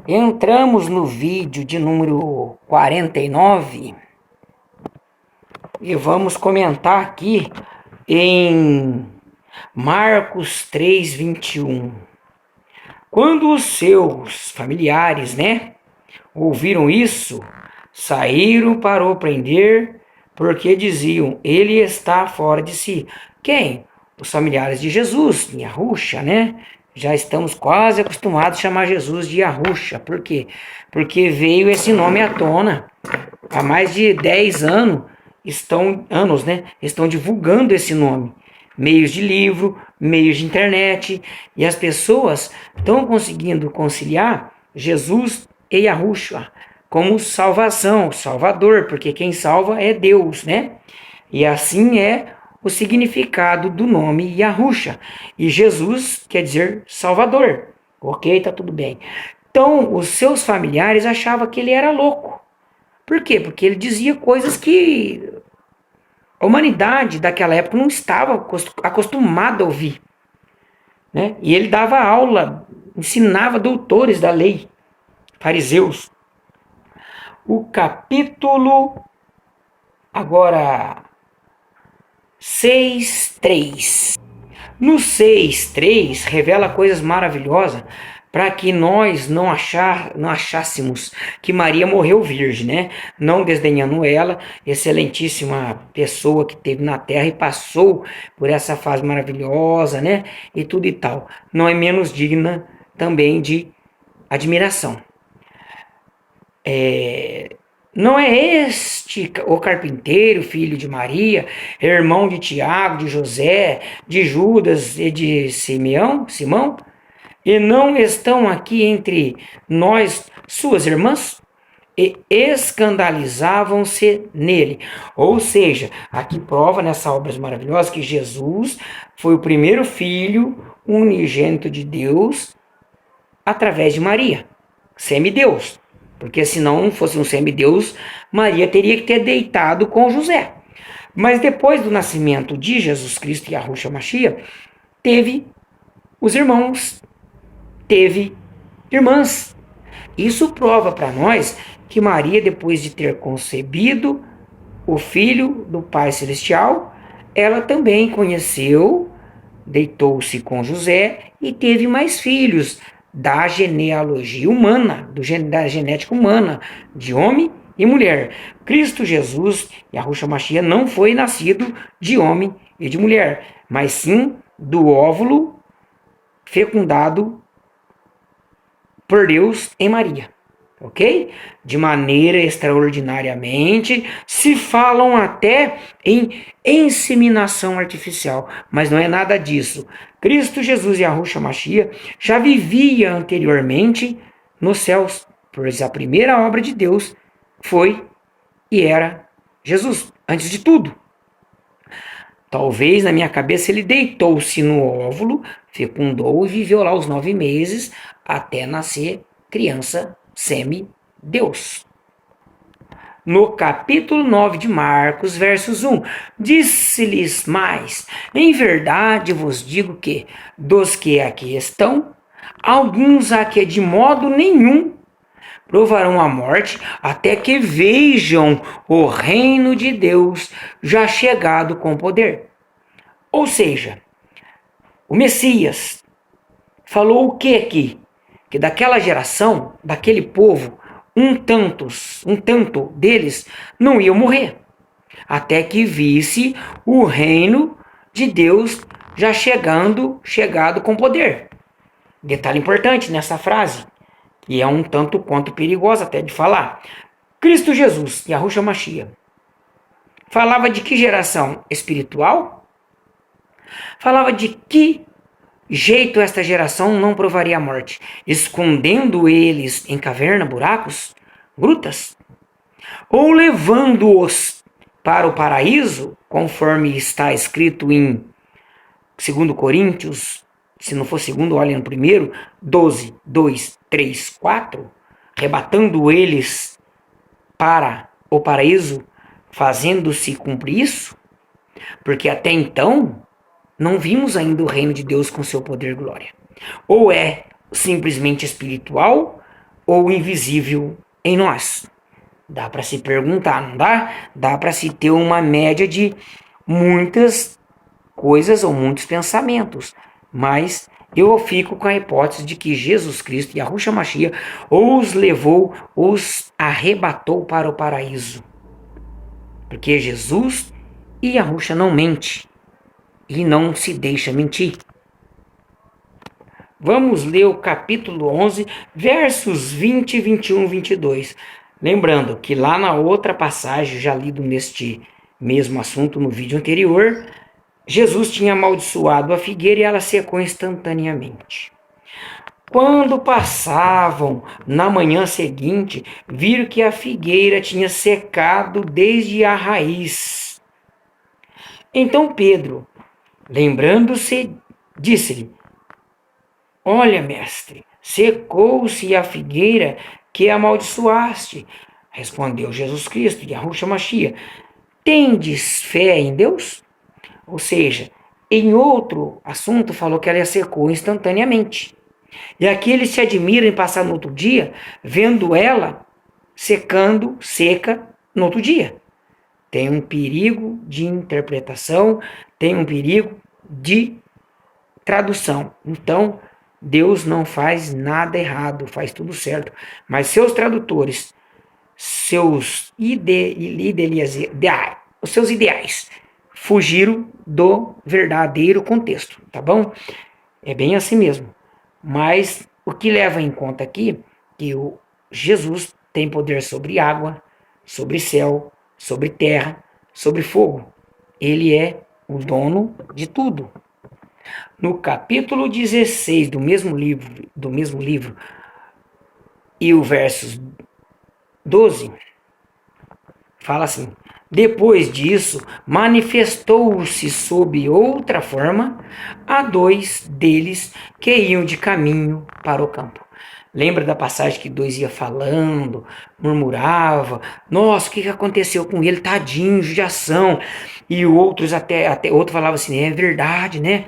Entramos no vídeo de número 49 e vamos comentar aqui em Marcos 3:21. Quando os seus familiares, ouviram isso, saíram para o prender, porque diziam, ele está fora de si. Quem? Os familiares de Jesus, Yahusha, Já estamos quase acostumados a chamar Jesus de Yahusha. Por quê? Porque veio esse nome à tona. Há mais de 10 estão divulgando esse nome. Meios de livro, meios de internet. E as pessoas estão conseguindo conciliar Jesus e Yahusha como salvação, salvador, porque quem salva é Deus, E assim é o significado do nome Yahusha. E Jesus quer dizer Salvador. Ok, tá tudo bem. Então, os seus familiares achavam que ele era louco. Por quê? Porque ele dizia coisas que a humanidade daquela época não estava acostumada a ouvir. E ele dava aula, ensinava doutores da lei, fariseus. O capítulo, agora, 6:3. No 6:3 revela coisas maravilhosas para que nós não achássemos que Maria morreu virgem, Não desdenhando ela, excelentíssima pessoa que teve na terra e passou por essa fase maravilhosa, E tudo e tal. Não é menos digna também de admiração. Não é este o carpinteiro, filho de Maria, irmão de Tiago, de José, de Judas e de Simão? E não estão aqui entre nós suas irmãs? E escandalizavam-se nele. Ou seja, aqui prova nessa obra maravilhosa que Jesus foi o primeiro filho unigênito de Deus através de Maria, semideus. Porque se não fosse um semideus, Maria teria que ter deitado com José. Mas depois do nascimento de Jesus Cristo e Yahusha Mashiach, teve os irmãos, teve irmãs. Isso prova para nós que Maria, depois de ter concebido o filho do Pai Celestial, ela também conheceu, deitou-se com José e teve mais filhos, da genealogia humana, da genética humana, de homem e mulher. Cristo Jesus, Yahusha Mashiach, não foi nascido de homem e de mulher, mas sim do óvulo fecundado por Deus em Maria. Ok? De maneira extraordinariamente, se falam até em inseminação artificial, mas não é nada disso. Cristo Jesus e Yahusha Mashiach já vivia anteriormente nos céus, pois a primeira obra de Deus foi e era Jesus, antes de tudo. Talvez na minha cabeça ele deitou-se no óvulo, fecundou e viveu lá os 9 meses até nascer criança semi-Deus. No capítulo 9 de Marcos, versos 1, disse-lhes mais, em verdade vos digo que, dos que aqui estão, alguns aqui de modo nenhum provarão a morte até que vejam o reino de Deus já chegado com poder. Ou seja, o Messias falou o que aqui? Que daquela geração, daquele povo, um tanto deles não iam morrer, até que visse o reino de Deus já chegado com poder. Detalhe importante nessa frase, que é um tanto quanto perigosa até de falar. Cristo Jesus, Yahusha Mashiach, falava de que geração espiritual? Falava de que jeito esta geração não provaria a morte, escondendo eles em caverna, buracos, grutas? Ou levando-os para o paraíso, conforme está escrito em 2 Coríntios, se não for segundo, olhem no primeiro, 12, 2, 3, 4, arrebatando eles para o paraíso, fazendo-se cumprir isso? Porque até então não vimos ainda o reino de Deus com seu poder e glória. Ou é simplesmente espiritual, ou invisível em nós? Dá para se perguntar, não dá? Dá para se ter uma média de muitas coisas ou muitos pensamentos, mas eu fico com a hipótese de que Jesus Cristo, Yahushua Mashiach, os levou, os arrebatou para o paraíso. Porque Jesus e Yahushua não mente e não se deixa mentir. Vamos ler o capítulo 11, versos 20, 21, 22. Lembrando que lá na outra passagem, já lido neste mesmo assunto no vídeo anterior, Jesus tinha amaldiçoado a figueira e ela secou instantaneamente. Quando passavam na manhã seguinte, viram que a figueira tinha secado desde a raiz. Então Pedro, lembrando-se, disse-lhe: Olha, mestre, secou-se a figueira que amaldiçoaste. Respondeu Jesus Cristo, Yahushua Mashiach: Tendes fé em Deus? Ou seja, em outro assunto falou que ela secou instantaneamente. E aqui ele se admira em passar no outro dia, vendo ela secando, seca, no outro dia. Tem um perigo de interpretação, tem um perigo de tradução. Então, Deus não faz nada errado, faz tudo certo. Mas seus tradutores, os seus ideais, fugiram do verdadeiro contexto, tá bom? É bem assim mesmo. Mas o que leva em conta aqui que o Jesus tem poder sobre água, sobre céu, sobre terra, sobre fogo. Ele é o dono de tudo. No capítulo 16 do mesmo livro, e o versos 12, fala assim: Depois disso, manifestou-se sob outra forma a dois deles que iam de caminho para o campo. Lembra da passagem que dois ia falando, murmurava, nossa, o que aconteceu com ele? Tadinho, judiação. E outros até outro falava assim, é verdade, né?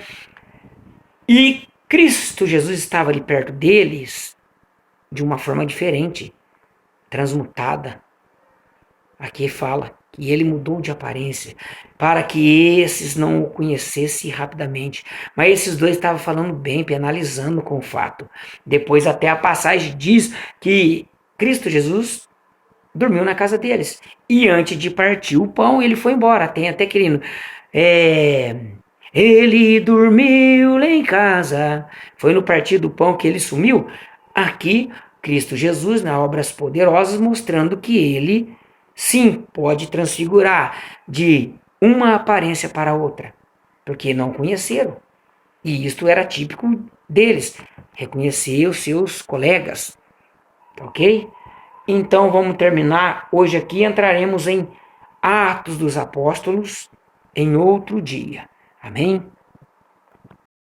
E Cristo Jesus estava ali perto deles de uma forma diferente, transmutada. Aqui fala que ele mudou de aparência para que esses não o conhecessem rapidamente. Mas esses dois estavam falando bem, penalizando com o fato. Depois até a passagem diz que Cristo Jesus dormiu na casa deles. E antes de partir o pão, ele foi embora. Tem até querendo... Ele dormiu lá em casa. Foi no partir do pão que ele sumiu. Aqui, Cristo Jesus, nas obras poderosas, mostrando que ele, sim, pode transfigurar de uma aparência para outra. Porque não conheceram. E isto era típico deles. Reconhecer os seus colegas. Ok? Então vamos terminar. Hoje aqui entraremos em Atos dos Apóstolos em outro dia. Amém?